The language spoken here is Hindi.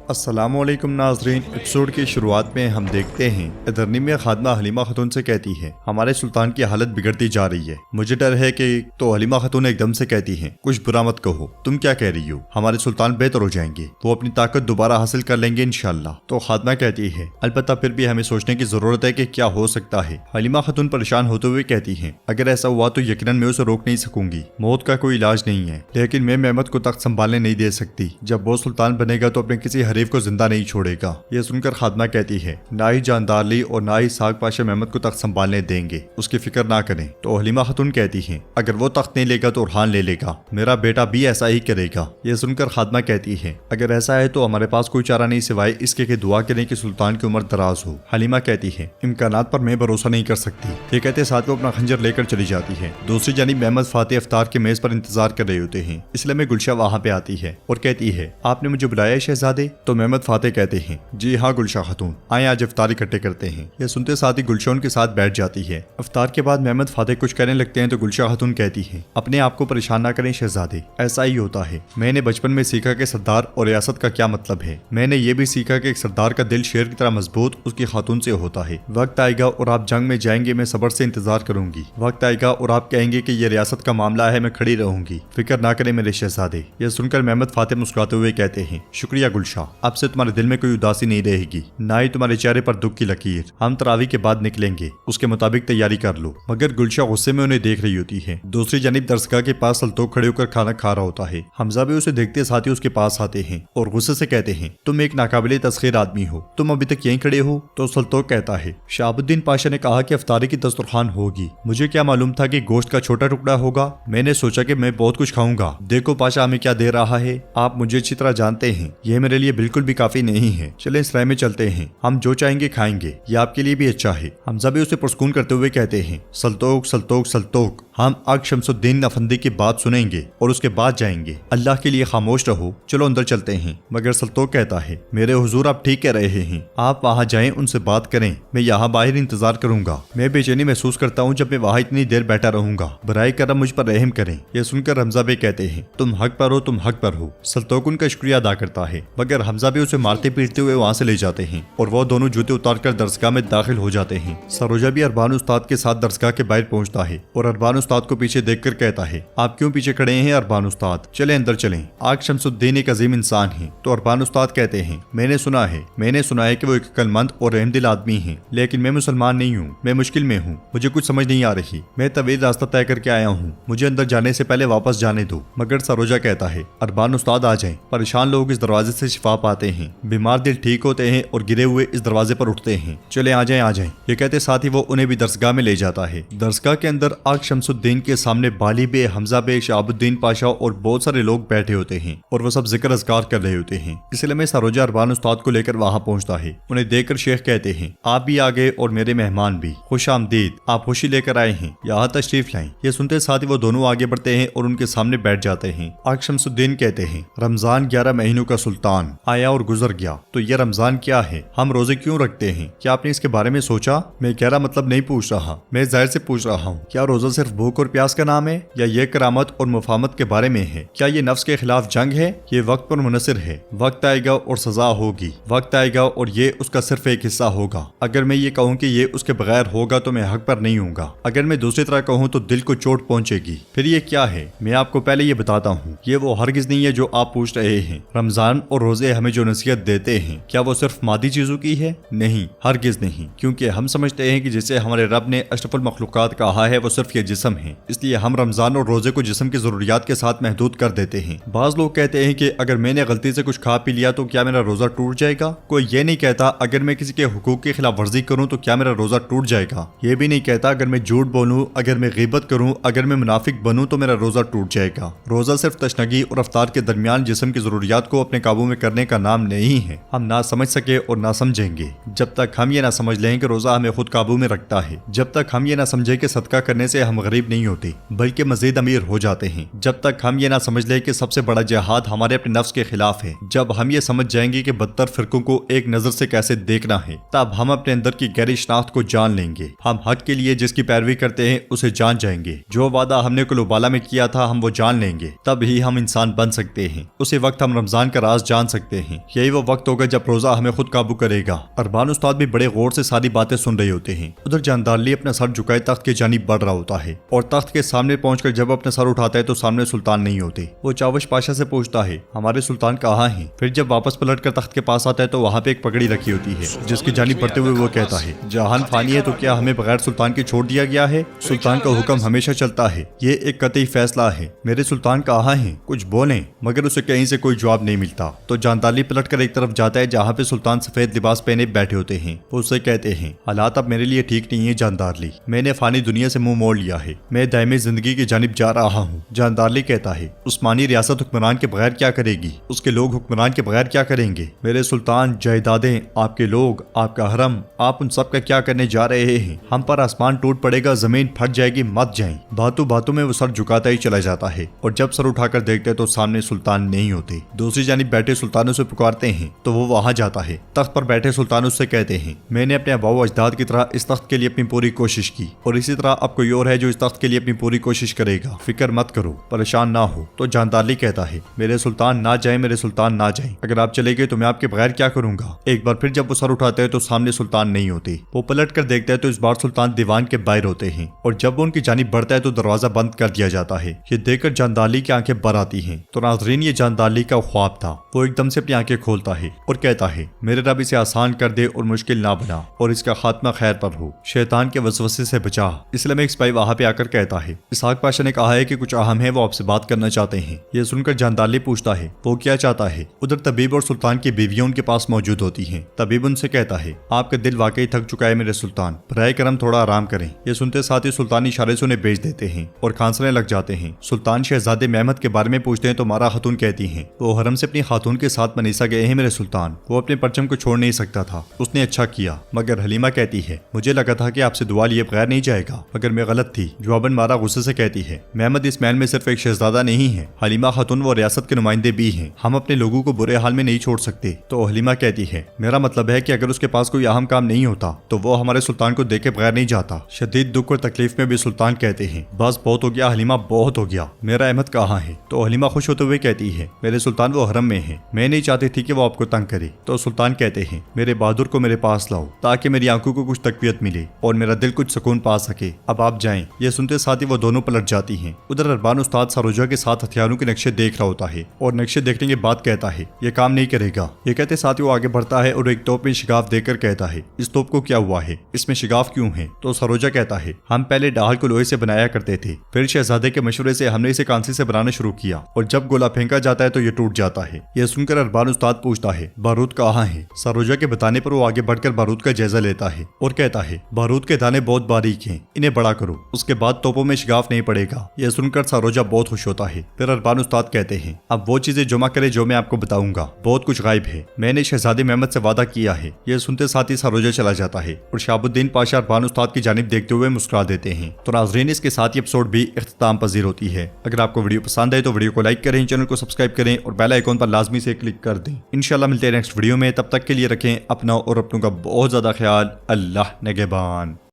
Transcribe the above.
अस्सलामुअलैकुम नाज़रीन। एपिसोड की शुरुआत में हम देखते हैं इधरनीमिया खादमा हलीमा खातून से कहती है, हमारे सुल्तान की हालत बिगड़ती जा रही है, मुझे डर है कि। तो हलीमा खातून एकदम से कहती हैं, कुछ बुरा मत कहो, तुम क्या कह रही हो, हमारे सुल्तान बेहतर हो जाएंगे, वो अपनी ताकत दोबारा हासिल कर लेंगे इंशाल्लाह। तो खादमा कहती है, अलबत्ता फिर भी हमें सोचने की जरूरत है कि क्या हो सकता है। हलीमा खातून परेशान होते हुए कहती है, अगर ऐसा हुआ तो यकीनन मैं उसे रोक नहीं सकूंगी, मौत का कोई इलाज नहीं है, लेकिन मैं मेहमद को तख्त संभालने नहीं दे सकती। जब वो सुल्तान बनेगा तो अपने किसी हरीफ को जिंदा नहीं छोड़ेगा। ये सुनकर खादमा कहती है, ना ही जानदारली और ना ही साग पाशा मेहमद को तख्त संभालने देंगे, उसकी फिक्र ना करें। तो हलीमा खातून कहती है, अगर वो तख्त नहीं लेगा तो उरहान ले लेगा, मेरा बेटा भी ऐसा ही करेगा। ये सुनकर खादमा कहती है, अगर ऐसा है तो हमारे पास कोई चारा नहीं सिवाय इसके कि दुआ करें कि सुल्तान की उम्र दराज हो। हलीमा कहती है, इम्कानात पर मैं भरोसा नहीं कर सकती। ये कहते साथ वो अपना खंजर लेकर चली जाती है। दूसरी जानिब मेहमद फातेह अफ्तार के मेज पर इंतजार कर रहे होते हैं, इसलिए में गुलशा वहाँ पे आती है और कहती है, आपने मुझे बुलाया है शहजादे। तो मेहमद फातेह कहते हैं, जी हाँ गुलशा खातून, आए आज इफ्तार इकट्ठे करते हैं। यह सुनते साथ ही गुलशा उनके साथ बैठ जाती है। इफ्तार के बाद मेहमद फातेह कुछ कहने लगते हैं तो गुलशा खातून कहती है, अपने आप को परेशान ना करें शहजादे, ऐसा ही होता है। मैंने बचपन में सीखा कि सरदार और रियासत का क्या मतलब है। मैंने ये भी सीखा कि एक सरदार का दिल शेर की तरह मजबूत उसकी खातून से होता है। वक्त आएगा और आप जंग में जाएंगे, मैं सब्र से इंतजार करूंगी। वक्त आएगा और आप कहेंगे कि ये रियासत का मामला है, मैं खड़ी रहूंगी, फिक्र ना करें मेरे शहजादे। यह सुनकर मेहमद फातेह मुस्कुराते हुए कहते हैं, शुक्रिया गुलशा, अब से तुम्हारे दिल में कोई उदासी नहीं रहेगी, ना ही तुम्हारे चेहरे पर दुख की लकीर। हम तरावी के बाद निकलेंगे, उसके मुताबिक तैयारी कर लो। मगर गुलशा गुस्से में उन्हें देख रही होती है। दूसरी जानिब दरसगाह के पास सल्तोख खड़े होकर खाना खा रहा होता है। हमजा भी उसे देखते साथ ही उसके पास आते हैं और गुस्से से कहते हैं, तुम एक नाकाबिले तस्खीर आदमी हो, तुम अभी तक यहीं खड़े हो। तो सल्तोख कहता है, शहाबुद्दीन पाशा ने कहा कि इफ्तारी की दस्तरखान होगी, मुझे क्या मालूम था कि गोश्त का छोटा टुकड़ा होगा। मैंने सोचा कि मैं बहुत कुछ खाऊंगा। देखो पाशा हमें क्या दे रहा है, आप मुझे अच्छी तरह जानते हैं, यह मेरे लिए बिल्कुल भी काफी नहीं है। चले इस राय में चलते हैं, हम जो चाहेंगे खाएंगे, ये आपके लिए भी अच्छा है। हमजा भी उसे पुरस्कून करते हुए कहते हैं, सल्तोख सल्तोख सल्तोख, हम अग शमसुद्दीन अफंदी की बात सुनेंगे और उसके बाद जाएंगे। अल्लाह के लिए खामोश रहो, चलो अंदर चलते हैं। मगर सल्तोख कहता है, मेरे हुजूर आप ठीक कह रहे हैं, आप वहाँ जाएं, उनसे बात करें, मैं यहाँ बाहर इंतजार करूंगा। मैं बेचैनी महसूस करता हूँ जब मैं वहाँ इतनी देर बैठा रहूंगा, बराए करम मुझ पर रहम करें। यह सुनकर हमजा बे कहते हैं, तुम हक पर हो, तुम हक पर हो। सल्तोख उनका शुक्रिया अदा करता है, मगर हमजा भी उसे मारते पीटते हुए वहाँ से ले जाते हैं और वो दोनों जूते उतार कर दरसगाह में दाखिल हो जाते हैं। सरोजा भी अरबान उस्ताद के साथ दरसगाह के बाहर पहुंचता है और अरबान उस्ताद को पीछे देखकर कहता है, आप क्यों पीछे खड़े हैं अरबान उस्ताद, चले अंदर चलें। आग शमसुद्दीन एक अजीम इंसान है। तो अरबान उस्ताद कहते हैं, मैंने सुना है कि वो एक अक्लमंद और रहमदिल आदमी है, लेकिन मैं मुसलमान नहीं हूँ, मैं मुश्किल में हूँ, मुझे कुछ समझ नहीं आ रही, मैं तवील रास्ता तय करके आया हूँ, मुझे अंदर जाने से पहले वापस जाने दो। मगर सरोजा कहता है, अरबान उस्ताद आ जाएं, परेशान लोग इस दरवाजे से शिफा पाते हैं, बीमार दिल ठीक होते हैं और गिरे हुए इस दरवाजे पर उठते हैं, चले आ जाएं आ जाएं। ये कहते साथ ही वो उन्हें भी दरसगाह में ले जाता है। दरसगाह के अंदर आग शमसुद्दीन के सामने बाली बे, हमजा बे, शहाबुद्दीन पाशा और बहुत सारे लोग बैठे होते हैं और वो सब जिक्र अज़कार कर रहे होते हैं। इसलिए में सरोजा अरबान उस्ताद को लेकर वहाँ पहुँचता है। उन्हें देखकर शेख कहते हैं, आप भी आ गए और मेरे मेहमान भी, खुश आमदीद, आप खुशी लेकर आए हैं, यहाँ तशरीफ लाएं। ये सुनते साथ ही वो दोनों आगे बढ़ते हैं और उनके सामने बैठ जाते हैं। आग शमसुद्दीन कहते हैं, रमजान 11 महीनों का सुल्तान आया और गुजर गया, तो ये रमजान क्या है, हम रोजे क्यों रखते हैं, क्या आपने इसके बारे में सोचा। मैं गहरा मतलब नहीं पूछ रहा, मैं जाहिर से पूछ रहा हूँ, क्या रोजा सिर्फ भूख और प्यास का नाम है या ये करामत और मुफामत के बारे में है। क्या ये नफ्स के खिलाफ जंग है, ये वक्त पर मुनसिर है। वक्त आएगा और सजा होगी, वक्त आएगा और ये उसका सिर्फ एक हिस्सा होगा। अगर मैं ये कहूँ कि ये उसके बगैर होगा तो मैं हक पर नहीं हूँगा, अगर मैं दूसरी तरह कहूँ तो दिल को चोट पहुँचेगी। फिर ये क्या है, मैं आपको पहले ये बताता हूँ, ये वो हरगिज नहीं है जो आप पूछ रहे हैं। रमजान और रोजे हमें जो नसीहत देते हैं, क्या वो सिर्फ मादी चीजों की है, नहीं, हरगिज नहीं, क्योंकि हम समझते हैं कि जिसे हमारे रब ने अशरफुल मखलूकात कहा है वो सिर्फ ये जिस्म है, इसलिए हम रमजान और रोजे को जिस्म की जरूरियात के साथ महदूद कर देते हैं। बाज लोग कहते हैं कि अगर मैंने गलती से कुछ खा पी लिया तो क्या मेरा रोजा टूट जाएगा। कोई ये नहीं कहता अगर मैं किसी के हुकूक की खिलाफ वर्जी करूँ तो क्या मेरा रोजा टूट जाएगा। ये भी नहीं कहता अगर मैं झूठ बोलूँ, अगर मैं गिबत करूँ, अगर मैं मुनाफिक बनूँ तो मेरा रोजा टूट जाएगा। रोजा सिर्फ तशनगी और अफ्तार के दरमियान जिस्म की जरूरियात को अपने काबू में करने का नाम नहीं है। हम ना समझ सके और ना समझेंगे जब तक हम ये ना समझ लें कि रोजा हमें खुद काबू में रखता है, जब तक हम ये ना समझे कि सदका करने से हम गरीब गरीब नहीं होते बल्कि मजीद अमीर हो जाते हैं। जब तक हम ये ना समझ लें कि सबसे बड़ा जिहाद हमारे अपने नफ्स के खिलाफ है, जब हम ये समझ जाएंगे कि बदतर फिरकों को एक नजर से कैसे देखना है, तब हम अपने अंदर की गहरी शनाख्त को जान लेंगे। हम हक के लिए जिसकी पैरवी करते हैं उसे जान जाएंगे। जो वादा हमने कुलुबाला में किया था हम वो जान लेंगे, तब ही हम इंसान बन सकते हैं। उसी वक्त हम रमजान का राज जान सकते हैं। यही वो वक्त होगा जब रोजा हमें खुद काबू करेगा। अरबान उस्ताद भी बड़े गौर से सारी बातें सुन रहे होते हैं। उधर जानदारली अपना सर झुकाए तख्त की जानिब बढ़ रहा होता है और तख्त के सामने पहुंचकर जब अपना सर उठाता है तो सामने सुल्तान नहीं होते। वो चावश पाशा से पूछता है, हमारे सुल्तान कहाँ हैं? फिर जब वापस पलट कर तख्त के पास आता है तो वहाँ पे एक पगड़ी रखी होती है, जिसकी जानिब बढ़ते हुए वो कहता है, जहान फानी है तो क्या हमें बगैर सुल्तान के छोड़ दिया गया है? सुल्तान का हुक्म हमेशा चलता है, ये एक कतई फैसला है। मेरे सुल्तान कहाँ हैं? कुछ बोले, मगर उसे कहीं से कोई जवाब नहीं मिलता। तो जानदारली पलट कर एक तरफ जाता है जहाँ पे सुल्तान सफेद लिबास पहने बैठे होते हैं। वो उससे कहते हैं, हालात अब मेरे लिए ठीक नहीं है जानदारली, मैंने फानी दुनिया से मुंह मोड़ लिया है, मैं दायमी जिंदगी की जानिब जा रहा हूँ। जानदारली कहता है, उस्मानी रियासत हुक्मरान के बगैर क्या करेगी? उसके लोग हुक्मरान के बगैर क्या करेंगे? मेरे सुल्तान, जायदादें, आपके लोग, आपका हरम, आप उन सब का क्या करने जा रहे हैं? हम पर आसमान टूट पड़ेगा, जमीन फट जाएगी, मत जाएं। बातों बातों में वो सर झुकाता ही चला जाता है और जब सर उठाकर देखते तो सामने सुल्तान नहीं होते। दूसरी जानिब बैठे सुल्तानों से पुकारते हैं तो वो वहां जाता है। तख्त पर बैठे सुल्तान उससे कहते हैं, मैंने अपने अबाओ अजदाद की तरह इस तख्त के लिए अपनी पूरी कोशिश की और इसी तरह अब कोई और है जो इस तख्त के लिए अपनी पूरी कोशिश करेगा। फिक्र मत करो, परेशान ना हो। तो जानदारली कहता है, मेरे सुल्तान ना जाए, मेरे सुल्तान ना जाए, अगर आप चले गए तो मैं आपके बगैर क्या करूंगा? एक बार फिर जब वो सर उठाते हैं तो सामने सुल्तान नहीं होते। वो पलट कर देखते हैं तो इस बार सुल्तान दीवान के बाहर होते हैं और जब वो उनकी जानिब बढ़ता है तो दरवाजा बंद कर दिया जाता है। ये देखकर जानदारली की आंखें भर आती हैं। तो नाज़रीन, ये जानदारली का ख्वाब था। वो एकदम से अपनी आंखें खोलता है और कहता है, मेरे रब इसे आसान कर दे और मुश्किल ना बना और इसका खात्मा खैर पर हो, शैतान के वसवसे से बचा। इसलिए मैं एक सिपाही वहां पे आकर कहता है, इसहाक पाशा ने कहा है कि कुछ अहम है, वो आपसे बात करना चाहते हैं। ये सुनकर जानदारली पूछता है, वो क्या चाहता है? उधर तबीब और सुल्तान की बीवियां उनके पास मौजूद होती हैं। तबीब उनसे कहता है, आपका दिल वाकई थक चुका है मेरे सुल्तान, बराए करम थोड़ा आराम करें। ये सुनते साथ ही सुल्तान इशारे से उन्हें भेज देते हैं और खांसने लग जाते हैं। सुल्तान शहजादे महमद के बारे में पूछते हैं तो मारा खातून कहती हैं, वो हरम से अपनी खातून के साथ मनीसा गए हैं मेरे सुल्तान, वो अपने परचम को छोड़ नहीं सकता था, उसने अच्छा किया। मगर हलीमा कहती है, मुझे लगा था कि आपसे दुआ लिए बगैर नहीं जाएगा, मगर मैं गलत थी। जवाबन मारा गुस्से से कहती है, महमद इस महल में सिर्फ एक शहजादा नहीं है, हलीमा खातून वो रियासत के नुमाइंदे भी हैं, हम अपने लोगों को बुरे हाल में नहीं छोड़ सकते। तो हलीमा कहती है, मेरा मतलब है कि अगर उसके पास कोई अहम काम नहीं होता तो वो हमारे सुल्तान को देखे बगैर नहीं जाता। शदीद दुख और तकलीफ में भी सुल्तान कहते हैं, बस बहुत हो गया हलीमा, बहुत हो गया, मेरा अहमद कहाँ है? तो हलीमा खुश होते हुए कहती है, मेरे सुल्तान वो हरम में है, मैं नहीं चाहती थी कि वो आपको तंग करे। तो सुल्तान कहते हैं, मेरे बहादुर को मेरे पास लाओ ताकि मेरी आंखों को कुछ तकवीयत मिले और मेरा दिल कुछ सुकून पा सके, अब आप जाएं। ये सुनते साथ ही वो दोनों पलट जाती हैं। उधर अरबान उस्ताद सरोजा के साथ हथियारों के नक्शे देख रहा होता है और नक्शे देखने के बाद कहता है, ये काम नहीं करेगा। ये कहते साथ ही वो आगे बढ़ता है और एक तोप में शिगाफ देकर कहता है, इस तोप को क्या हुआ है, इसमें शिगाफ क्यों है? तो सरोजा कहता है, हम पहले डाल को लोहे से बनाया करते थे, फिर शहजादे के मशवरे से हमने इसे कांसी से बनाना शुरू किया और जब गोला फेंका जाता है तो ये टूट जाता है। यह सुनकर अरबान उस्ताद पूछता है, बारूद कहाँ है? सरोजा के बताने पर वो आगे बढ़कर बारूद का जायजा लेता है और कहता है, बारूद के दाने बहुत बारीक हैं, इन्हें बड़ा करो, उसके बाद तोपों में शिगाफ नहीं पड़ेगा। यह सुनकर सरोजा बहुत खुश होता है। फिर अरबान उस्ताद कहते हैं, अब वो चीजें जमा करे जो मैं आपको बताऊंगा, बहुत कुछ गायब है, मैंने शहजादे महमद से वादा किया है। यह सुनते साथ ही सरोजा चला जाता है और शहाबुद्दीन पाशा अरबान उस्ताद की जानिब देखते हुए मुस्कुरा देते हैं। तो नाज़रीन, इसके साथ ही एपिसोड भी इख्तिताम पजीर होती है। अगर आपको वीडियो पसंद आए तो वीडियो को लाइक करें, चैनल को सब्सक्राइब करें और बेल आइकॉन पर लाजमी से क्लिक कर दें। इंशाल्लाह मिलते हैं नेक्स्ट वीडियो में, तब तक के लिए रखें अपना और अपनों का बहुत ज्यादा ख्याल। अल्लाह निगहबान।